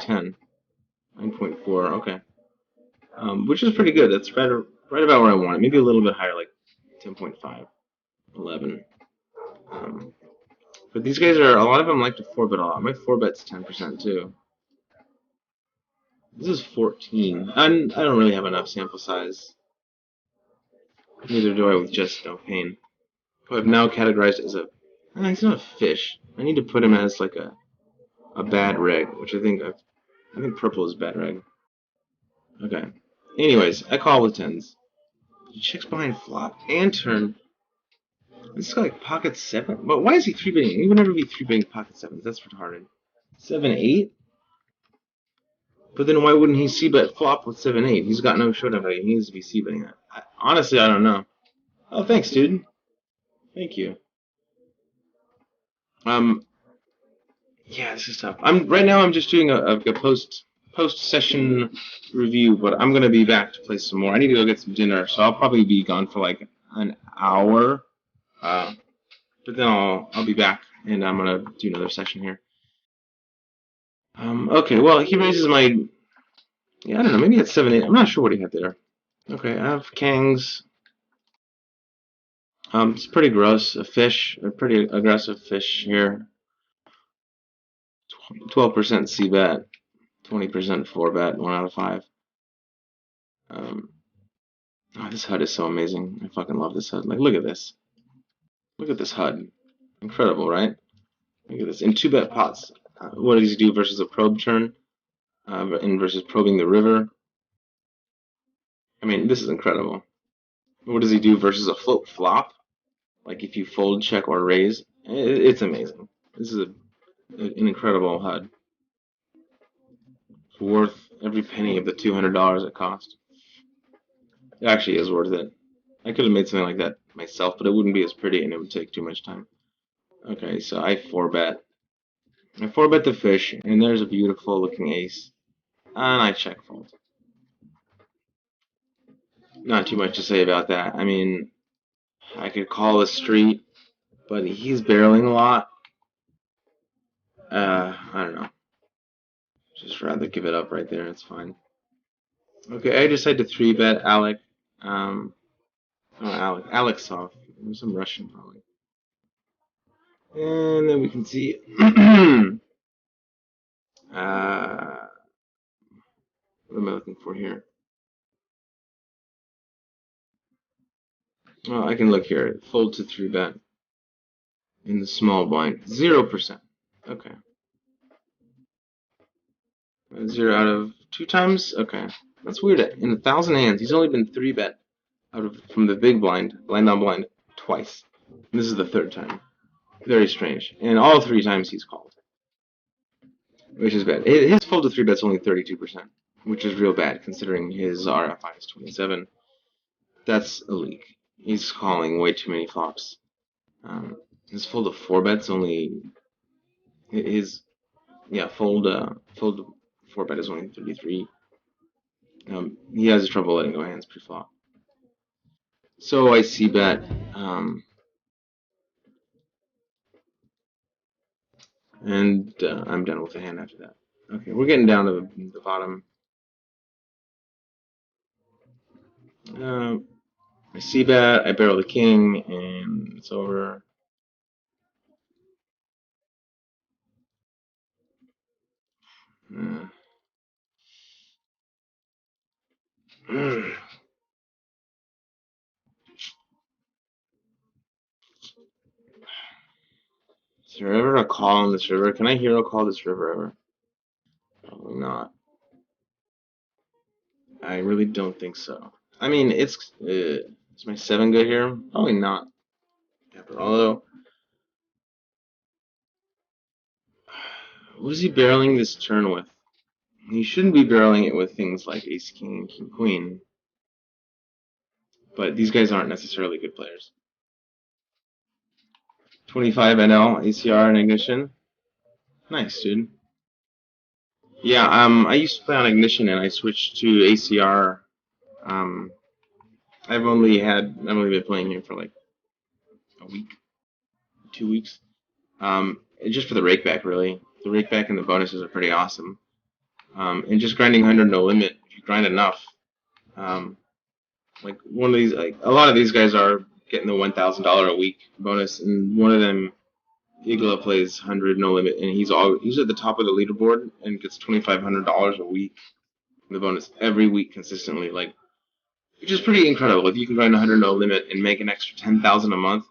10. 9.4, okay. Which is pretty good. That's right about where I want it. Maybe a little bit higher, like 10.5, 11. But these guys a lot of them like to 4-bet a lot. My 4-bet's 10% too. This is 14. I don't really have enough sample size. Neither do I with just No Pain, who I've now categorized as he's not a fish. I need to put him as like a bad reg, which I think purple is bad reg. Okay. Anyways, I call with 10s. He checks behind flop and turn. This is like pocket 7. But why is he 3-betting? He would never be 3-betting pocket 7s. That's retarded. 7-8? But then why wouldn't he c-bet flop with 7-8? He's got no showdown value. He needs to be c-betting that. Honestly, I don't know. Oh, thanks, dude. Thank you. Yeah, this is tough. Right now. I'm just doing a post session review, but I'm gonna be back to play some more. I need to go get some dinner, so I'll probably be gone for like an hour. But then I'll be back, and I'm gonna do another session here. Okay. Well, he raises my. Yeah, I don't know. Maybe it's 7-8. I'm not sure what he had there. Okay, I have Kangs. It's pretty gross. A fish, a pretty aggressive fish here. 12% c-bet, 20% 4-bet, 1 out of 5. Oh, this HUD is so amazing. I fucking love this HUD. Like, look at this. Look at this HUD. Incredible, right? Look at this. In 2-bet pots, what does he do versus a probe turn? And versus probing the river? I mean, this is incredible. What does he do versus a float flop? Like if you fold, check, or raise? It's amazing. This is an incredible HUD. It's worth every penny of the $200 it cost. It actually is worth it. I could have made something like that myself, but it wouldn't be as pretty and it would take too much time. Okay, so I 4-bet. I 4-bet the fish, and there's a beautiful looking ace. And I check fold. Not too much to say about that. I mean, I could call a street, but he's barreling a lot. I don't know. Just rather give it up right there. It's fine. Okay, I decide to 3-bet Alec. Alexov. Some Russian probably. And then we can see. What am I looking for here? Well, I can look here. Fold to 3-bet in the small blind. 0%. Okay. 0 out of 2 times? Okay. That's weird. In 1,000 hands, he's only been 3-bet from the big blind, blind on blind, twice. And this is the 3rd time. Very strange. And all 3 times he's called, which is bad. His fold to 3-bet's only 32%, which is real bad considering his RFI is 27. That's a leak. He's calling way too many flops. His fold to 4-bet's only fold 4-bet is only 33. He has trouble letting go hands pre-flop. So I c-bet, and I'm done with the hand after that. Okay, we're getting down to the bottom. I c-bet, I barrel the king, and it's over. Is there ever a call on this river? Can I hero call this river ever? Probably not. I really don't think so. I mean, is my 7 good here? Probably not. Although, what is he barreling this turn with? He shouldn't be barreling it with things like ace, king, and king, queen. But these guys aren't necessarily good players. 25 NL, ACR, and Ignition. Nice, dude. Yeah, I used to play on Ignition and I switched to ACR. I've only been playing here for like a week, 2 weeks. Just for the rakeback, really. The rakeback and the bonuses are pretty awesome. and just grinding 100 no limit. If you grind enough, um, like one of these, like a lot of these guys are getting the $1,000 a week bonus, and one of them, Igla, plays 100 no limit, and he's at the top of the leaderboard and gets $2,500 a week in the bonus every week consistently. Like, which is pretty incredible. If you can grind 100 no limit and make an extra 10,000 a month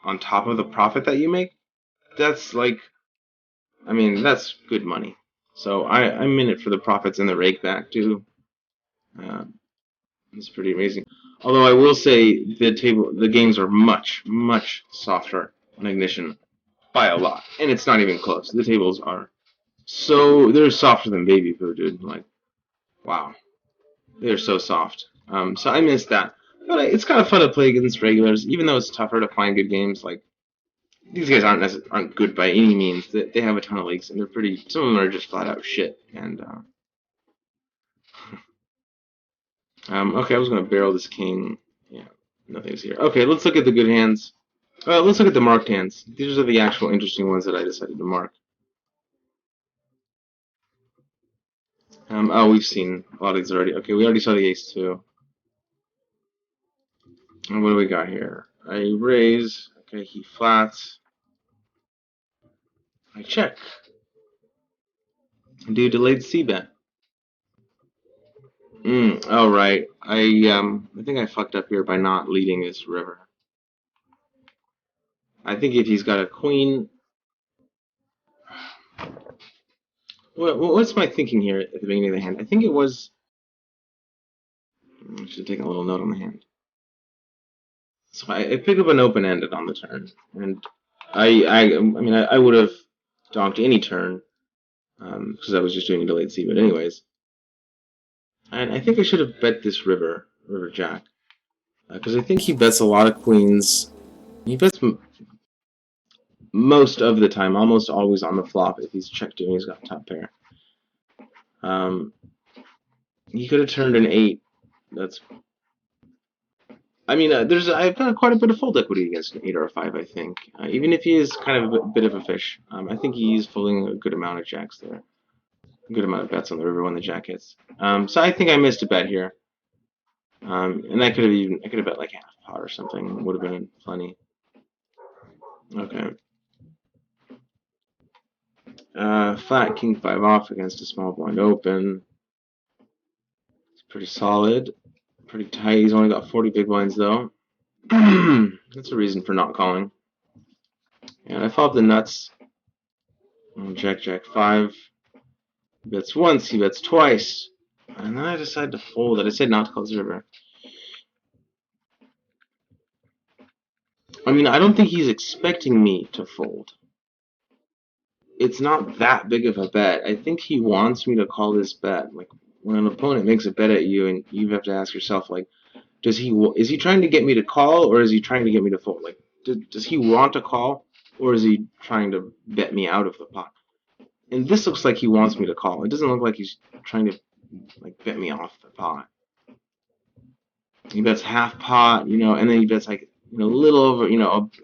on top of the profit that you make, that's like, I mean, that's good money. So I'm in it for the profits and the rake back too. Uh, it's pretty amazing. Although I will say the games are much, much softer on Ignition by a lot, and it's not even close. The tables are they're softer than Baby Poo, dude. Like, wow, they're so soft. So I miss that, but it's kind of fun to play against regulars, even though it's tougher to find good games. Like, these guys aren't good by any means. They have a ton of leaks, and they're pretty. Some of them are just flat out shit. And okay, I was gonna barrel this king. Yeah, nothing's here. Okay, let's look at the good hands. Let's look at the marked hands. These are the actual interesting ones that I decided to mark. Oh, we've seen a lot of these already. Okay, we already saw the ace too. And what do we got here? I raise. Okay, he flats. I check. Do delayed C bet. Oh right. I think I fucked up here by not leading this river. I think if he's got a queen. What's my thinking here at the beginning of the hand? I think it was. I should take a little note on the hand. So I pick up an open-ended on the turn, and I mean I would have donked any turn because I was just doing a delayed C, but anyways. And I think I should have bet this river jack, because I think he bets a lot of queens. He bets most of the time, almost always on the flop if he's checked and he's got top pair. He could have turned an 8. That's. I mean, I've got quite a bit of fold equity against an 8 or a 5. I think, even if he is kind of a bit of a fish, I think he's folding a good amount of jacks there, a good amount of bets on the river when the jack hits. So I think I missed a bet here, and I could have bet like half pot or something. Would have been plenty. Okay. Flat king 5 off against a small blind open. It's pretty solid, pretty tight. He's only got 40 big blinds though. That's a reason for not calling. And I followed the nuts. Jack 5. He bets once, he bets twice. And then I decided to fold it. I said not to call this river. I mean, I don't think he's expecting me to fold. It's not that big of a bet. I think he wants me to call this bet. Like, when an opponent makes a bet at you, and you have to ask yourself, like, is he trying to get me to call, or is he trying to get me to fold? Like, does he want to call, or is he trying to bet me out of the pot? And this looks like he wants me to call. It doesn't look like he's trying to like bet me off the pot. He bets half pot, and then he bets like a little over,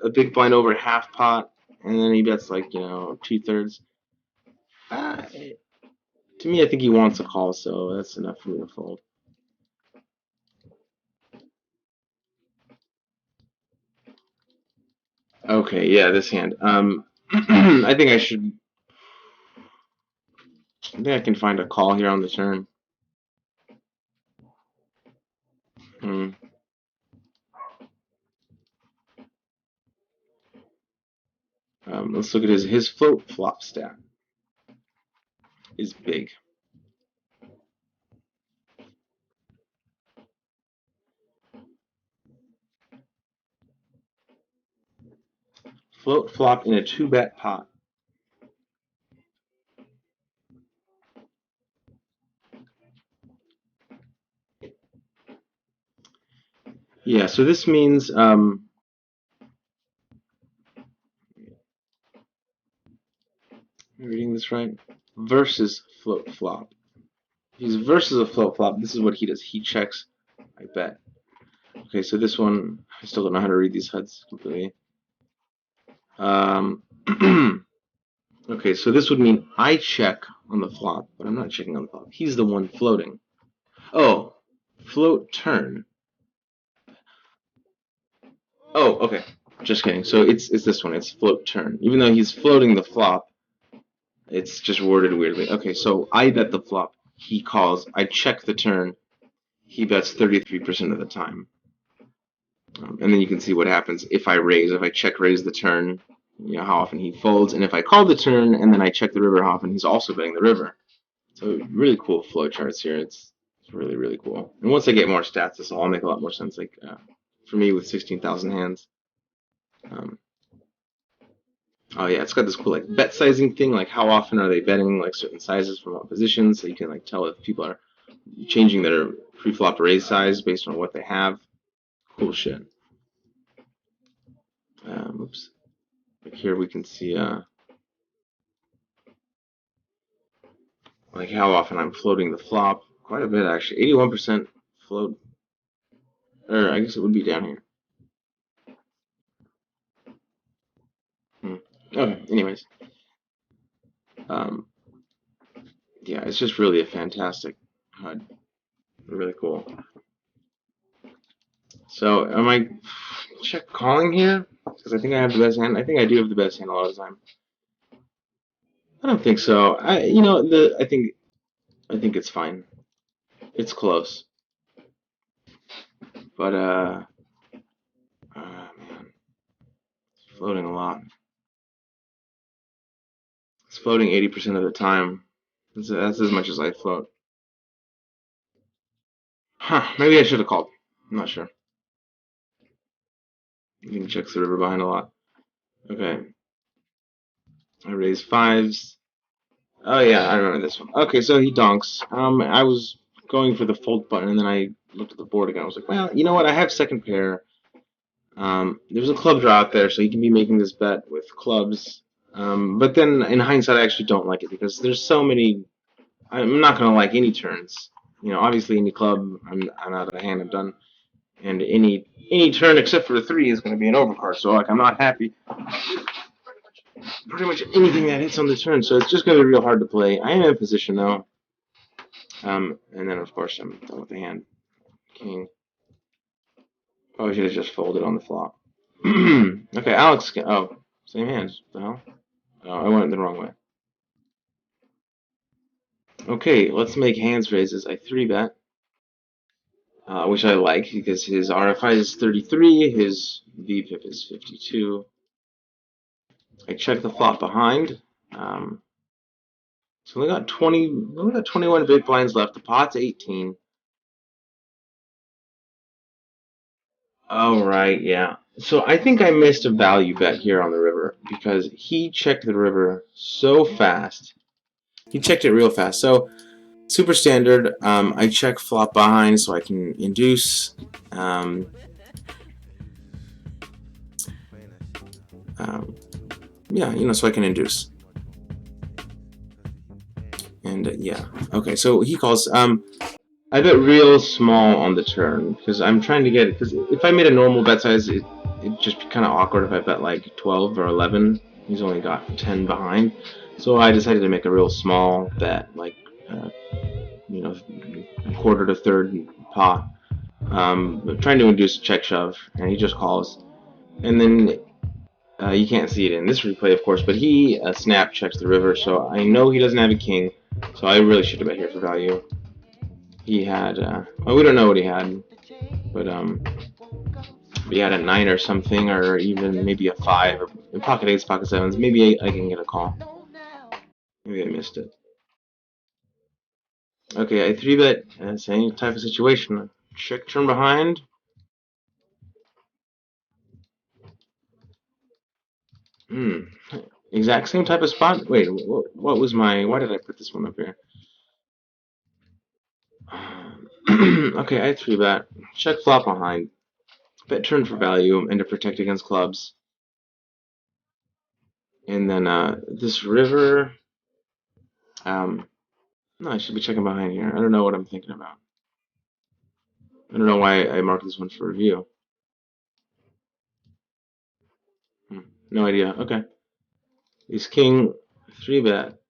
a big blind over half pot, and then he bets like 2/3. To me, I think he wants a call, so that's enough for me to fold. Okay, yeah, this hand. I think I can find a call here on the turn. Let's look at his float flop stat. Is big. Float flop in a 2-bet pot. Yeah, so this means am I reading this right? Versus float flop. If he's versus a float flop, this is what he does. He checks, I bet. Okay, so this one, I still don't know how to read these HUDs completely. Okay, so this would mean I check on the flop, but I'm not checking on the flop. He's the one floating. Oh, float turn. Oh, okay. Just kidding. So it's this one. It's float turn. Even though he's floating the flop, it's just worded weirdly. Okay, so I bet the flop. He calls. I check the turn. He bets 33% of the time. And then you can see what happens if I raise. If I check raise the turn, you know how often he folds. And if I call the turn and then I check the river, how often he's also betting the river. So really cool flow charts here. It's really, really cool. And once I get more stats, this will all make a lot more sense. Like for me with 16,000 hands. Oh yeah, it's got this cool like bet sizing thing. Like how often are they betting like certain sizes from what positions, so you can like tell if people are changing their pre-flop raise size based on what they have. Cool shit. Oops. Like here we can see like how often I'm floating the flop. Quite a bit actually. 81% float. Or I guess it would be down here. Okay. Anyways. Yeah, it's just really a fantastic HUD. Really cool. So, am I check calling here? Because I think I have the best hand. I think I do have the best hand a lot of the time. I don't think so. I think it's fine. It's close. But man, it's floating a lot. It's floating 80% of the time. That's as much as I float. Huh, maybe I should have called. I'm not sure. You can check the river behind a lot. Okay. I raise fives. Oh yeah, I remember this one. Okay, so he donks. I was going for the fold button, and then I looked at the board again. I was like, well, you know what? I have second pair. There's a club draw out there, so he can be making this bet with clubs. But then, in hindsight, I actually don't like it because there's so many. I'm not gonna like any turns. You know, obviously any club, I'm out of the hand. I'm done. And any turn except for a three is gonna be an overcard. So like, I'm not happy. Pretty much anything that hits on the turn, so it's just gonna be real hard to play. I am in position though. And then of course I'm done with the hand. King. Probably should have just folded on the flop. Okay, Alex. Oh, same hands. What the hell? Oh, I went the wrong way. Okay, let's make hands raises. I 3-bet, which I like because his RFI is 33, his VPIP is 52. I check the flop behind. So we got 21 big blinds left. The pot's 18. Oh, right, yeah. So I think I missed a value bet here on the river because he checked the river so fast. He checked it real fast. So super standard. I check flop behind so I can induce. Yeah, you know, so I can induce. And yeah, okay. So he calls. I bet real small on the turn because I'm trying to get it. Because if I made a normal bet size, it'd just be kind of awkward if I bet like 12 or 11. He's only got 10 behind. So I decided to make a real small bet, like you know, quarter to third pot. Trying to induce a check shove, and he just calls. And then you can't see it in this replay, of course, but he snap checks the river, so I know he doesn't have a king. So I really should have bet here for value. He had, well, we don't know what he had, but he had a 9 or something, or even maybe a 5, or pocket 8s, pocket 7s. Maybe I can get a call. Maybe I missed it. Okay, I 3-bet, same type of situation. Check turn behind. Exact same type of spot? Wait, what was my, why did I put this one up here? Okay, I 3-bet. Check flop behind. Bet turn for value and to protect against clubs. And then this river. No, I should be checking behind here. I don't know what I'm thinking about. I don't know why I marked this one for review. No idea. Okay. He's king 3-bet.